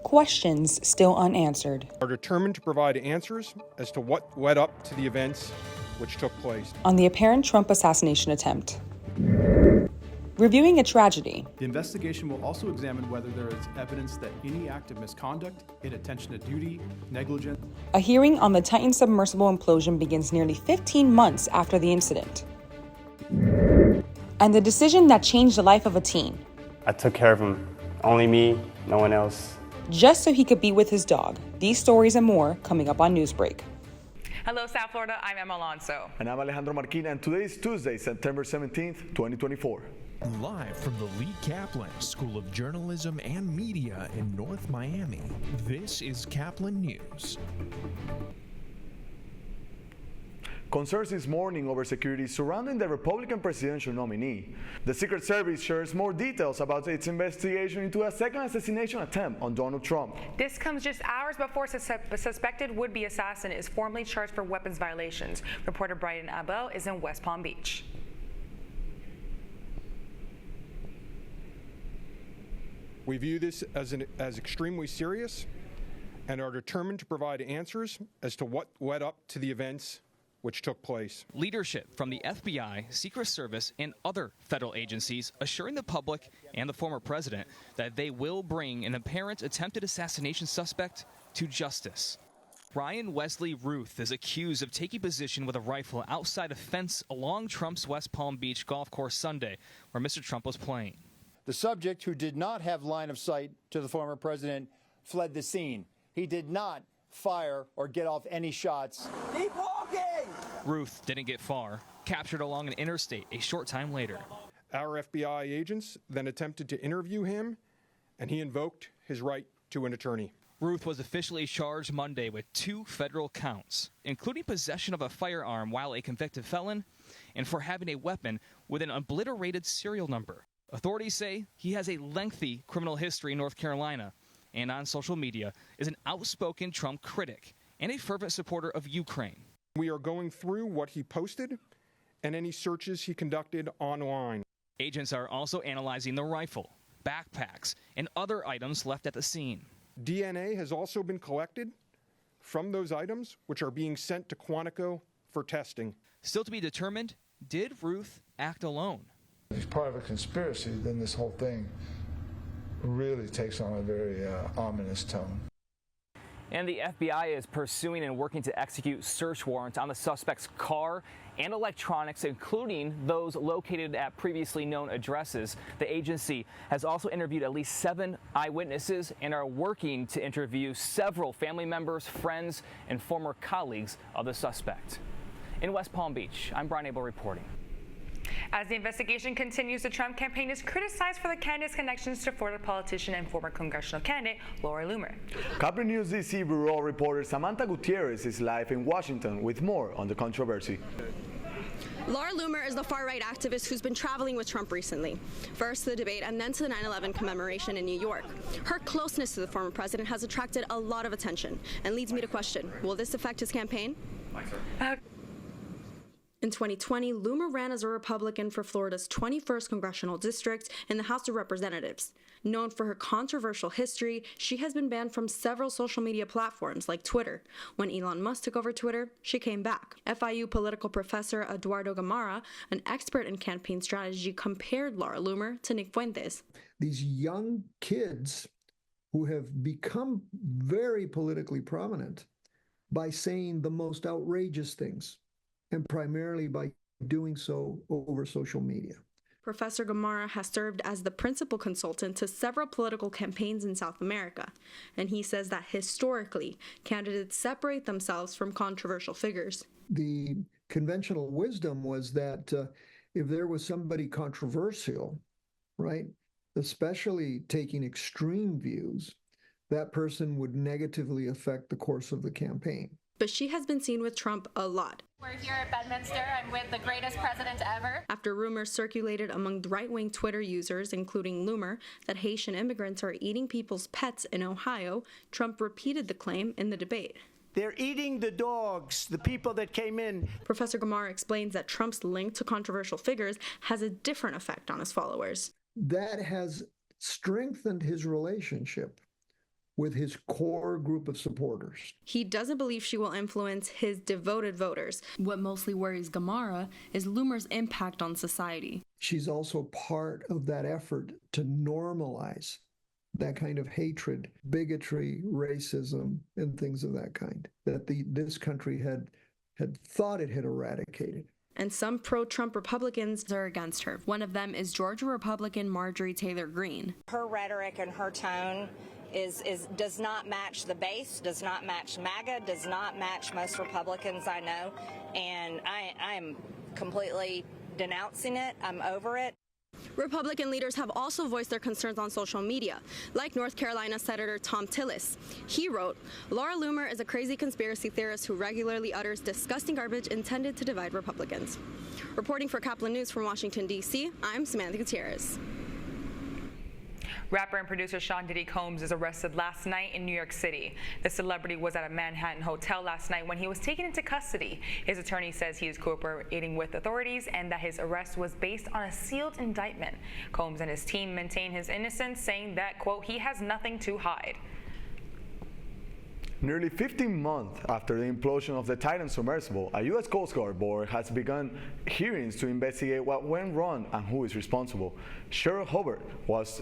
questions still unanswered. Are determined to provide answers as to what led up to the events which took place on the apparent Trump assassination attempt. Reviewing a tragedy. The investigation will also examine whether there is evidence that any act of misconduct, inattention to duty, negligence. A hearing on the Titan submersible implosion begins nearly 15 months after the incident. And the decision that changed the life of a teen. I took care of him. Only me, no one else. Just so he could be with his dog. These stories and more coming up on Newsbreak. Hello, South Florida. I'm Emma Alonso. And I'm Alejandro Marquina, and today is Tuesday, September 17th, 2024. Live from the Lee Caplin School of Journalism and Media in North Miami, this is Caplin News. Concerns this morning over security surrounding the Republican presidential nominee. The Secret Service shares more details about its investigation into a second assassination attempt on Donald Trump. This comes just hours before a suspected would-be assassin is formally charged for weapons violations. Reporter Brian Abel is in West Palm Beach. We view this as extremely serious and are determined to provide answers as to what led up to the events which took place. Leadership from the FBI, Secret Service, and other federal agencies assuring the public and the former president that they will bring an apparent attempted assassination suspect to justice. Ryan Wesley Ruth is accused of taking position with a rifle outside a fence along Trump's West Palm Beach golf course Sunday, where Mr. Trump was playing. The subject, who did not have line of sight to the former president, fled the scene. He did not fire or get off any shots. Keep walking! Ruth didn't get far, captured along an interstate a short time later. Our FBI agents then attempted to interview him, and he invoked his right to an attorney. Ruth was officially charged Monday with 2 federal counts, including possession of a firearm while a convicted felon and for having a weapon with an obliterated serial number. Authorities say he has a lengthy criminal history in North Carolina and on social media is an outspoken Trump critic and a fervent supporter of Ukraine. We are going through what he posted and any searches he conducted online. Agents are also analyzing the rifle, backpacks, and other items left at the scene. DNA has also been collected from those items, which are being sent to Quantico for testing. Still to be determined, did Ruth act alone? If he's part of a conspiracy, then this whole thing really takes on a very ominous tone. And the FBI is pursuing and working to execute search warrants on the suspect's car and electronics, including those located at previously known addresses. The agency has also interviewed at least 7 eyewitnesses and are working to interview several family members, friends, and former colleagues of the suspect. In West Palm Beach, I'm Brian Abel reporting. As the investigation continues, the Trump campaign is criticized for the candidate's connections to Florida politician and former congressional candidate Laura Loomer. Caplin News DC Bureau reporter Samantha Gutierrez is live in Washington with more on the controversy. Laura Loomer is the far-right activist who's been traveling with Trump recently, first to the debate and then to the 9/11 commemoration in New York. Her closeness to the former president has attracted a lot of attention and leads me to question, will this affect his campaign? In 2020, Loomer ran as a Republican for Florida's 21st congressional district in the House of Representatives. Known for her controversial history, she has been banned from several social media platforms like Twitter. When Elon Musk took over Twitter, she came back. FIU political professor Eduardo Gamarra, an expert in campaign strategy, compared Laura Loomer to Nick Fuentes. These young kids who have become very politically prominent by saying the most outrageous things, and primarily by doing so over social media. Professor Gamarra has served as the principal consultant to several political campaigns in South America, and he says that historically, candidates separate themselves from controversial figures. The conventional wisdom was that if there was somebody controversial, right, especially taking extreme views, that person would negatively affect the course of the campaign. But she has been seen with Trump a lot. We're here at Bedminster. I'm with the greatest president ever. After rumors circulated among right-wing Twitter users, including Loomer, that Haitian immigrants are eating people's pets in Ohio, Trump repeated the claim in the debate. They're eating the dogs, the people that came in. Professor Gamarra explains that Trump's link to controversial figures has a different effect on his followers. That has strengthened his relationship with his core group of supporters. He doesn't believe she will influence his devoted voters. What mostly worries Gamara is Loomer's impact on society. She's also part of that effort to normalize that kind of hatred, bigotry, racism, and things of that kind that this country had thought it had eradicated. And some pro-Trump Republicans are against her. One of them is Georgia Republican Marjorie Taylor Greene. Her rhetoric and her tone does not match the base, does not match MAGA, does not match most Republicans I know, and I'm completely denouncing it. I'm over it. Republican leaders have also voiced their concerns on social media, like North Carolina Senator Tom Tillis. He wrote, "Laura Loomer is a crazy conspiracy theorist who regularly utters disgusting garbage intended to divide Republicans." Reporting for Caplin News from Washington, D.C., I'm Samantha Gutierrez. Rapper and producer Sean Diddy Combs is arrested last night in New York City. The celebrity was at a Manhattan hotel last night when he was taken into custody. His attorney says he is cooperating with authorities and that his arrest was based on a sealed indictment. Combs and his team maintain his innocence, saying that, quote, he has nothing to hide. Nearly 15 months after the implosion of the Titan submersible, a U.S. Coast Guard board has begun hearings to investigate what went wrong and who is responsible. Cheryl Hubbard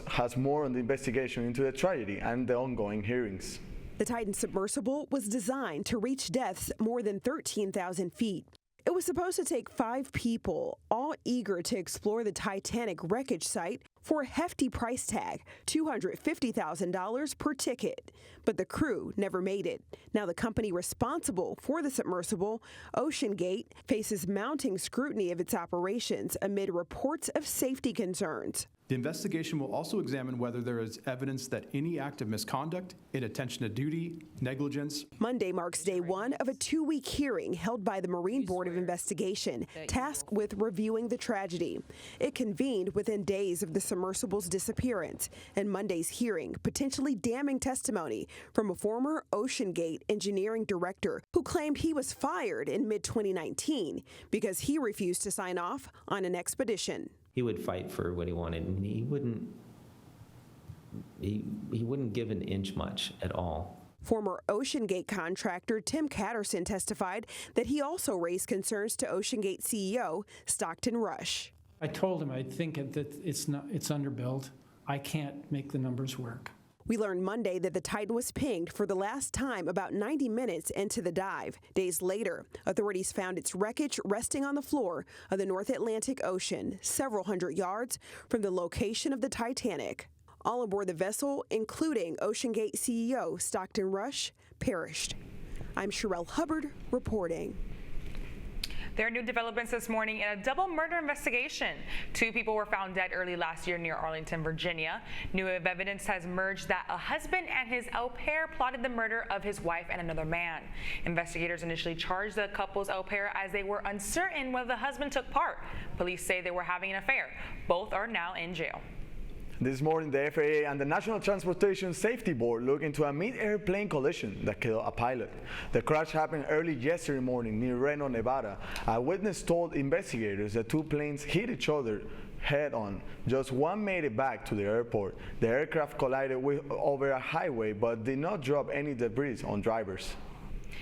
has more on the investigation into the tragedy and the ongoing hearings. The Titan submersible was designed to reach depths more than 13,000 feet. It was supposed to take 5 people, all eager to explore the Titanic wreckage site for a hefty price tag, $250,000 per ticket. But the crew never made it. Now the company responsible for the submersible, OceanGate, faces mounting scrutiny of its operations amid reports of safety concerns. The investigation will also examine whether there is evidence that any act of misconduct, inattention to duty, negligence. Monday marks day 1 of a 2-week hearing held by the Marine Board of Investigation, tasked with reviewing the tragedy. It convened within days of the submersible's disappearance, and Monday's hearing potentially damning testimony from a former OceanGate engineering director who claimed he was fired in mid-2019 because he refused to sign off on an expedition. He would fight for what he wanted, and he wouldn't give an inch much at all. Former OceanGate contractor Tim Catterson testified that he also raised concerns to OceanGate CEO Stockton Rush. I told him I think that it's underbilled. I can't make the numbers work. We learned Monday that the Titan was pinged for the last time about 90 minutes into the dive. Days later, authorities found its wreckage resting on the floor of the North Atlantic Ocean, several hundred yards from the location of the Titanic. All aboard the vessel, including OceanGate CEO Stockton Rush, perished. I'm Cheryl Hubbard reporting. There are new developments this morning in a double murder investigation. 2 people were found dead early last year near Arlington, Virginia. New evidence has emerged that a husband and his au pair plotted the murder of his wife and another man. Investigators initially charged the couple's au pair as they were uncertain whether the husband took part. Police say they were having an affair. Both are now in jail. This morning, the FAA and the National Transportation Safety Board looked into a mid-air plane collision that killed a pilot. The crash happened early yesterday morning near Reno, Nevada. A witness told investigators that 2 planes hit each other head-on. Just one made it back to the airport. The aircraft collided over a highway but did not drop any debris on drivers.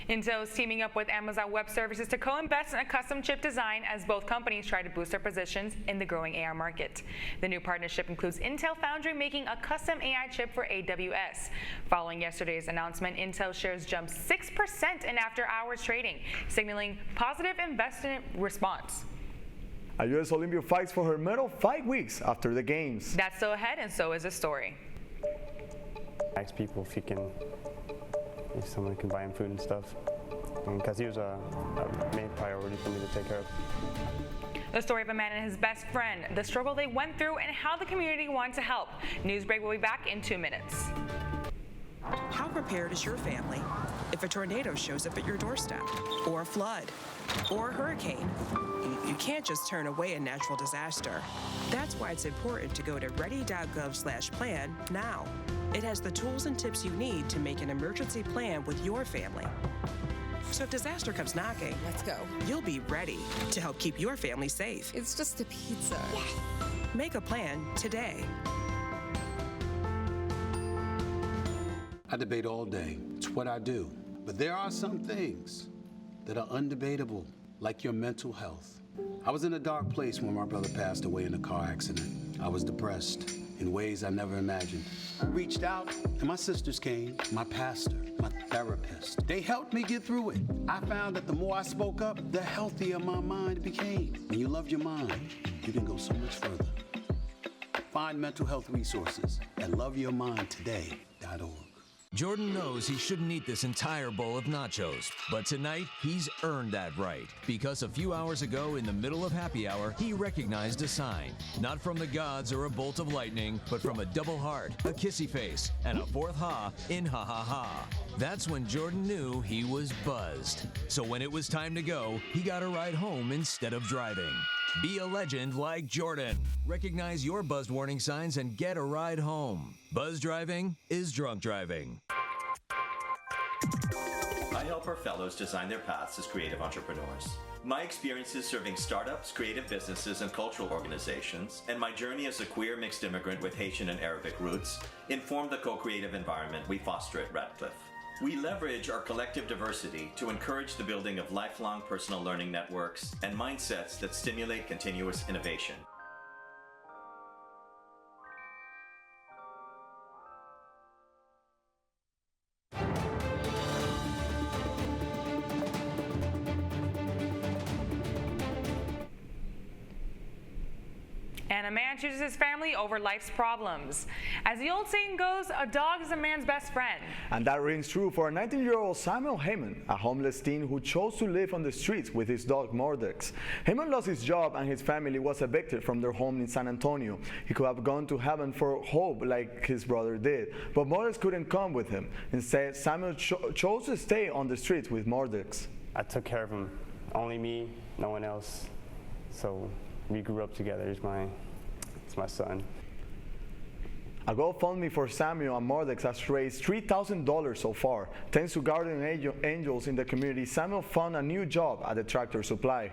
Intel is teaming up with Amazon Web Services to co-invest in a custom chip design as both companies try to boost their positions in the growing AI market. The new partnership includes Intel Foundry making a custom AI chip for AWS. Following yesterday's announcement, Intel shares jumped 6% in after-hours trading, signaling positive investment response. A U.S. Olympian fights for her medal 5 weeks after the Games. That's still ahead, and so is the story. Ask people if someone can buy him food and stuff, because he was a main priority for me to take care of. The story of a man and his best friend, the struggle they went through, and how the community wanted to help. Newsbreak will be back in 2 minutes. How prepared is your family if a tornado shows up at your doorstep, or a flood, or a hurricane? You can't just turn away a natural disaster. That's why it's important to go to ready.gov/plan now. It has the tools and tips you need to make an emergency plan with your family. So if disaster comes knocking, let's go. You'll be ready to help keep your family safe. It's just a pizza. Yes. Make a plan today. I debate all day. It's what I do. But there are some things that are undebatable, like your mental health. I was in a dark place when my brother passed away in a car accident. I was depressed in ways I never imagined. I reached out, and my sisters came, my pastor, my therapist. They helped me get through it. I found that the more I spoke up, the healthier my mind became. When you love your mind, you can go so much further. Find mental health resources at loveyourmindtoday.org. Jordan knows he shouldn't eat this entire bowl of nachos, but tonight he's earned that right because a few hours ago in the middle of happy hour, he recognized a sign, not from the gods or a bolt of lightning, but from a double heart, a kissy face, and a fourth ha in ha ha ha. That's when Jordan knew he was buzzed. So when it was time to go, he got a ride home instead of driving. Be a legend like Jordan. Recognize your buzzed warning signs and get a ride home. Buzz driving is drunk driving. I help our fellows design their paths as creative entrepreneurs. My experiences serving startups, creative businesses, and cultural organizations, and my journey as a queer mixed immigrant with Haitian and Arabic roots, inform the co-creative environment we foster at Radcliffe. We leverage our collective diversity to encourage the building of lifelong personal learning networks and mindsets that stimulate continuous innovation. And a man chooses his family over life's problems. As the old saying goes, a dog is a man's best friend. And that rings true for a 19-year-old Samuel Heyman, a homeless teen who chose to live on the streets with his dog Mordex. Heyman lost his job and his family was evicted from their home in San Antonio. He could have gone to heaven for hope like his brother did, but Mordex couldn't come with him. Instead, Samuel chose to stay on the streets with Mordex. I took care of him. Only me, no one else. So we grew up together. It's my son. A GoFundMe for Samuel and Mordex has raised $3,000 so far. Thanks to guardian angels in the community, Samuel found a new job at the Tractor Supply.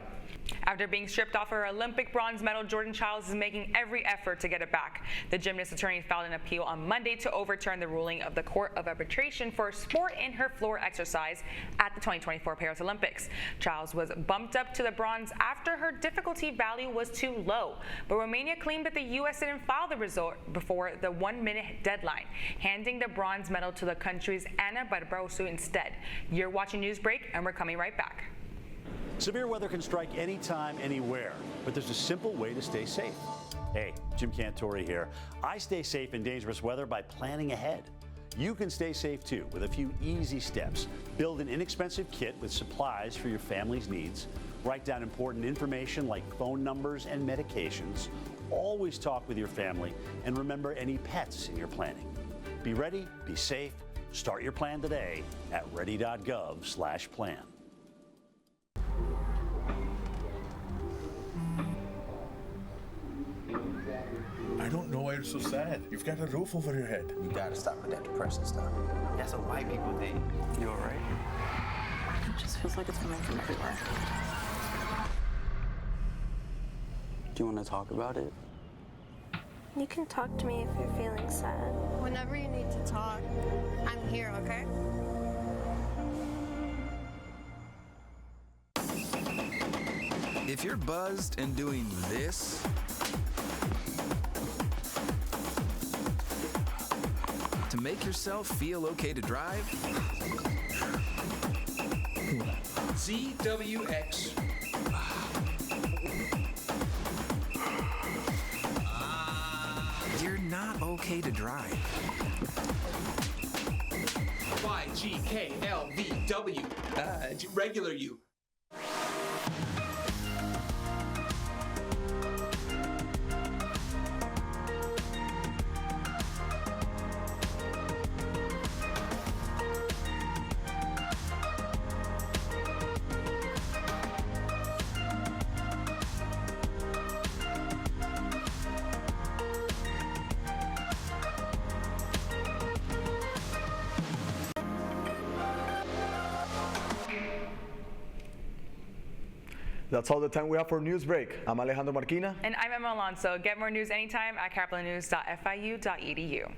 After being stripped off her Olympic bronze medal, Jordan Childs is making every effort to get it back. The gymnast attorney filed an appeal on Monday to overturn the ruling of the Court of Arbitration for sport in her floor exercise at the 2024 Paris Olympics. Childs was bumped up to the bronze after her difficulty value was too low, but Romania claimed that the U.S. didn't file the result before the 1-minute deadline, handing the bronze medal to the country's Ana Barbarosu instead. You're watching Newsbreak, and we're coming right back. Severe weather can strike anytime, anywhere, but there's a simple way to stay safe. Hey, Jim Cantore here. I stay safe in dangerous weather by planning ahead. You can stay safe too with a few easy steps. Build an inexpensive kit with supplies for your family's needs. Write down important information like phone numbers and medications. Always talk with your family and remember any pets in your planning. Be ready, be safe. Start your plan today at ready.gov/plan. I don't know why you're so sad. You've got a roof over your head. You gotta stop with that depression stuff. That's what white people think. You all right? It just feels like it's coming from everywhere. Do you want to talk about it? You can talk to me if you're feeling sad. Whenever you need to talk, I'm here, okay? If you're buzzed and doing this, to make yourself feel okay to drive, ZWX. You're not okay to drive. YGKLVW. Regular you. That's all the time we have for Newsbreak. I'm Alejandro Marquina. And I'm Emma Alonso. Get more news anytime at caplinnews.fiu.edu.